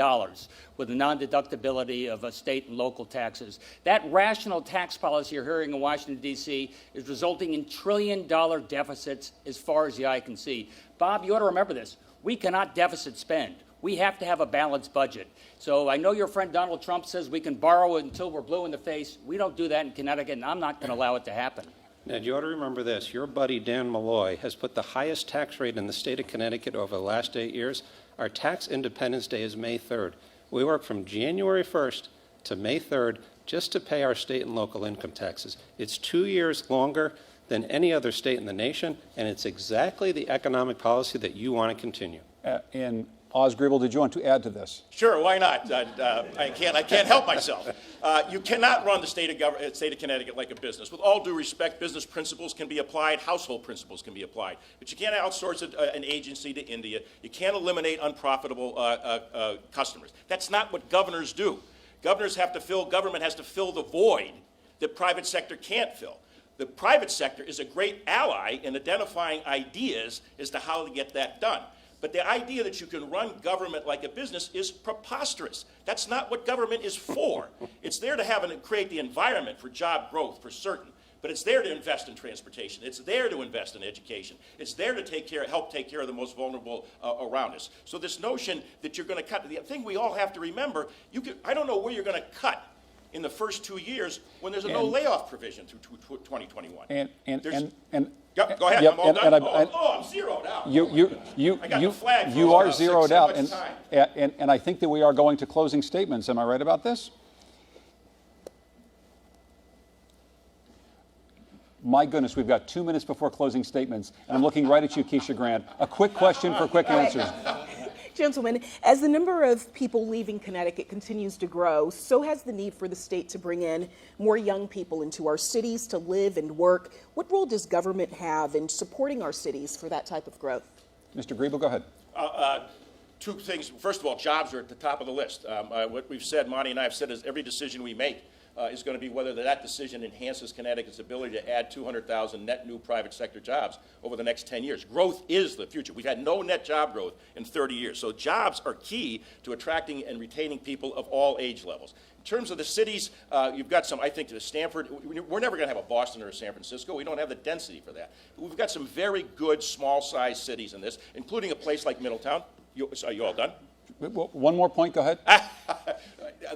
with the non-deductibility of state and local taxes. That rational tax policy you're hearing in Washington, D.C. is resulting in trillion-dollar deficits as far as the eye can see. Bob, you ought to remember this. We cannot deficit spend. We have to have a balanced budget. So I know your friend Donald Trump says we can borrow until we're blue in the face. We don't do that in Connecticut, and I'm not going to allow it to happen. Ned, you ought to remember this. Your buddy Dan Malloy has put the highest tax rate in the state of Connecticut over the last 8 years. Our tax independence day is May 3rd. We work from January 1st to May 3rd just to pay our state and local income taxes. It's 2 years longer than any other state in the nation, and it's exactly the economic policy that you want to continue. And Oz Griebel, did you want to add to this? Sure, why not? I can't help myself. You cannot run the state of Connecticut like a business. With all due respect, business principles can be applied, household principles can be applied, but you can't outsource an agency to India. You can't eliminate unprofitable customers. That's not what governors do. Government has to fill the void that private sector can't fill. The private sector is a great ally in identifying ideas as to how to get that done. But the idea that you can run government like a business is preposterous. That's not what government is for. It's there to create the environment for job growth, for certain. But it's there to invest in transportation. It's there to invest in education. It's there to help take care of the most vulnerable around us. So this notion that you're going to cut, the thing we all have to remember, I don't know where you're going to cut in the first 2 years when there's no layoff provision through 2021. Yep, go ahead. Yep, I'm all done. I'm zeroed out. I got the flag you frozen are out. zeroed So out, much time. and I think that we are going to closing statements. Am I right about this? My goodness, we've got 2 minutes before closing statements, and I'm looking right at you, Keisha Grant. A quick question for quick answers. Gentlemen, as the number of people leaving Connecticut continues to grow, so has the need for the state to bring in more young people into our cities to live and work. What role does government have in supporting our cities for that type of growth? Mr. Griebel, go ahead. Two things. First of all, jobs are at the top of the list. What we've said, Monty and I have said, is every decision we make is going to be whether that decision enhances Connecticut's ability to add 200,000 net new private sector jobs over the next 10 years. Growth is the future. We've had no net job growth in 30 years. So jobs are key to attracting and retaining people of all age levels. In terms of the cities, you've got some, I think, to Stanford. We're never going to have a Boston or a San Francisco. We don't have the density for that. But we've got some very good small-sized cities in this, including a place like Middletown. Are you all done? One more point, go ahead.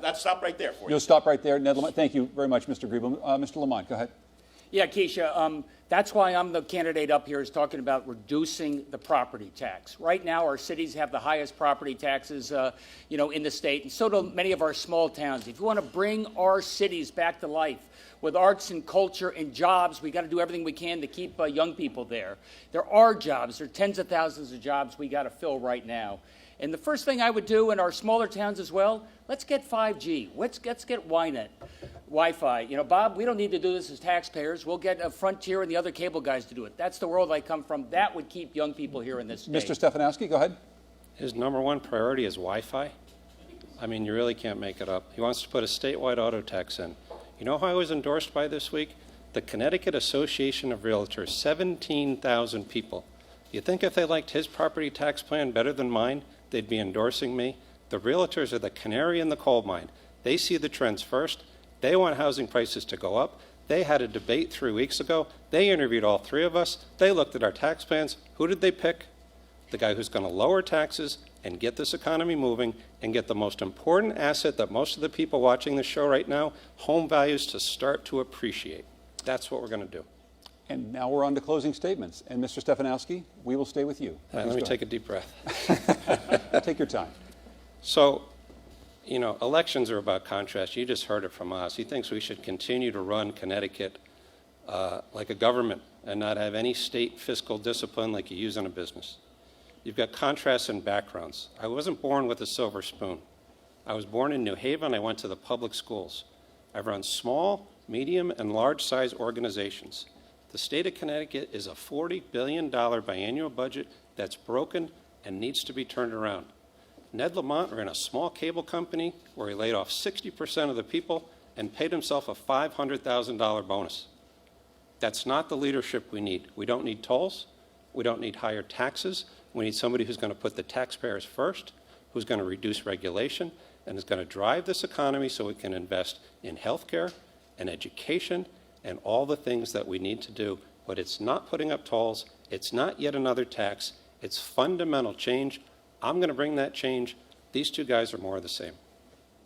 That's stop right there for you. You'll stop right there, Ned Lamont. Thank you very much, Mr. Griebel. Mr. Lamont, go ahead. Yeah, Keisha, that's why I'm the candidate up here is talking about reducing the property tax. Right now, our cities have the highest property taxes, in the state, and so do many of our small towns. If you want to bring our cities back to life with arts and culture and jobs, we got to do everything we can to keep young people there. There are jobs. There are tens of thousands of jobs we got to fill right now. And the first thing I would do in our smaller towns as well, let's get 5G. Let's get YNet, Wi-Fi. Bob, we don't need to do this as taxpayers. We'll get Frontier and the other cable guys to do it. That's the world I come from. That would keep young people here in this state. Mr. Stefanowski, go ahead. His number one priority is Wi-Fi. I mean, you really can't make it up. He wants to put a statewide auto tax in. You know who I was endorsed by this week? The Connecticut Association of Realtors, 17,000 people. You think if they liked his property tax plan better than mine, they'd be endorsing me? The realtors are the canary in the coal mine. They see the trends first. They want housing prices to go up. They had a debate 3 weeks ago. They interviewed all three of us. They looked at our tax plans. Who did they pick? The guy who's going to lower taxes and get this economy moving and get the most important asset that most of the people watching this show right now, home values, to start to appreciate. That's what we're going to do. And now we're on to closing statements. And Mr. Stefanowski, we will stay with you. Let me take a deep breath. Take your time. So, elections are about contrast. You just heard it from Oz. He thinks we should continue to run Connecticut like a government and not have any state fiscal discipline like you use in a business. You've got contrasts and backgrounds. I wasn't born with a silver spoon. I was born in New Haven. I went to the public schools. I've run small, medium, and large-size organizations. The state of Connecticut is a $40 billion biannual budget that's broken and needs to be turned around. Ned Lamont ran a small cable company where he laid off 60% of the people and paid himself a $500,000 bonus. That's not the leadership we need. We don't need tolls. We don't need higher taxes. We need somebody who's going to put the taxpayers first, who's going to reduce regulation, and is going to drive this economy so we can invest in healthcare and education and all the things that we need to do. But it's not putting up tolls. It's not yet another tax. It's fundamental change. I'm going to bring that change. These two guys are more of the same.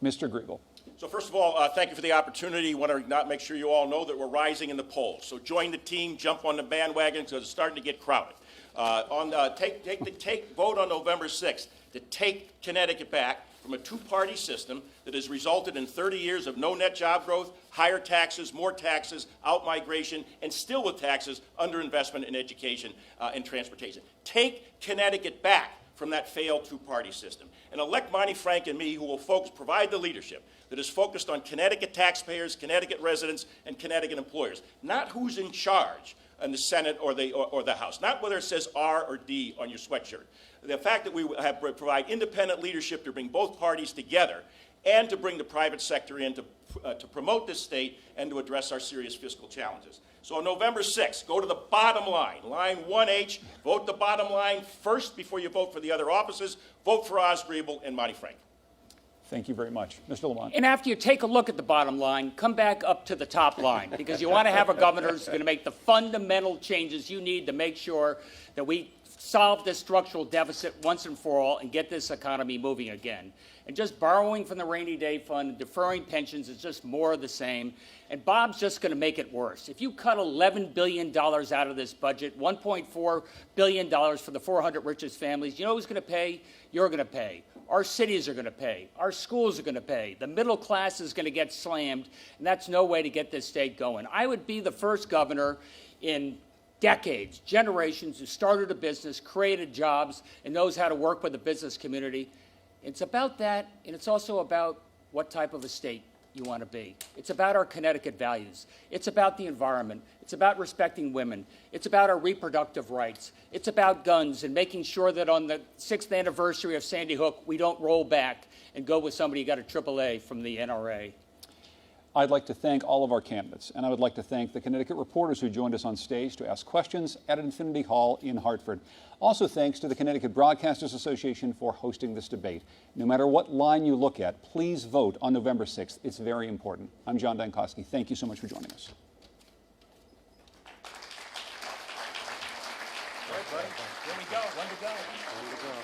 Mr. Griebel. So first of all, thank you for the opportunity. I want to make sure you all know that we're rising in the polls. So join the team, jump on the bandwagon because it's starting to get crowded. Vote on November 6th to take Connecticut back from a two-party system that has resulted in 30 years of no net job growth, higher taxes, more taxes, out-migration, and still with taxes, underinvestment in education and transportation. Take Connecticut back from that failed two-party system. And elect Monty Frank and me, who will provide the leadership that is focused on Connecticut taxpayers, Connecticut residents, and Connecticut employers, not who's in charge in the Senate or the House, not whether it says R or D on your sweatshirt. The fact that we provide independent leadership to bring both parties together and to bring the private sector in to promote this state and to address our serious fiscal challenges. So on November 6th, go to the bottom line, line 1H, vote the bottom line first before you vote for the other offices. Vote for Oz Griebel and Monty Frank. Thank you very much. Mr. Lamont. And after you take a look at the bottom line, come back up to the top line, because you want to have a governor who's going to make the fundamental changes you need to make sure that we solve this structural deficit once and for all and get this economy moving again. And just borrowing from the rainy day fund and deferring pensions is just more of the same. And Bob's just going to make it worse. If you cut $11 billion out of this budget, $1.4 billion for the 400 richest families, you know who's going to pay? You're going to pay. Our cities are going to pay. Our schools are going to pay. The middle class is going to get slammed, and that's no way to get this state going. I would be the first governor in decades, generations, who started a business, created jobs, and knows how to work with the business community. It's about that, and it's also about what type of a state you want to be. It's about our Connecticut values. It's about the environment. It's about respecting women. It's about our reproductive rights. It's about guns and making sure that on the 6th anniversary of Sandy Hook, we don't roll back and go with somebody who got a AAA from the NRA. I'd like to thank all of our candidates, and I would like to thank the Connecticut reporters who joined us on stage to ask questions at Infinity Hall in Hartford. Also, thanks to the Connecticut Broadcasters Association for hosting this debate. No matter what line you look at, please vote on November 6th. It's very important. I'm John Dankosky. Thank you so much for joining us. Here we go. One to go.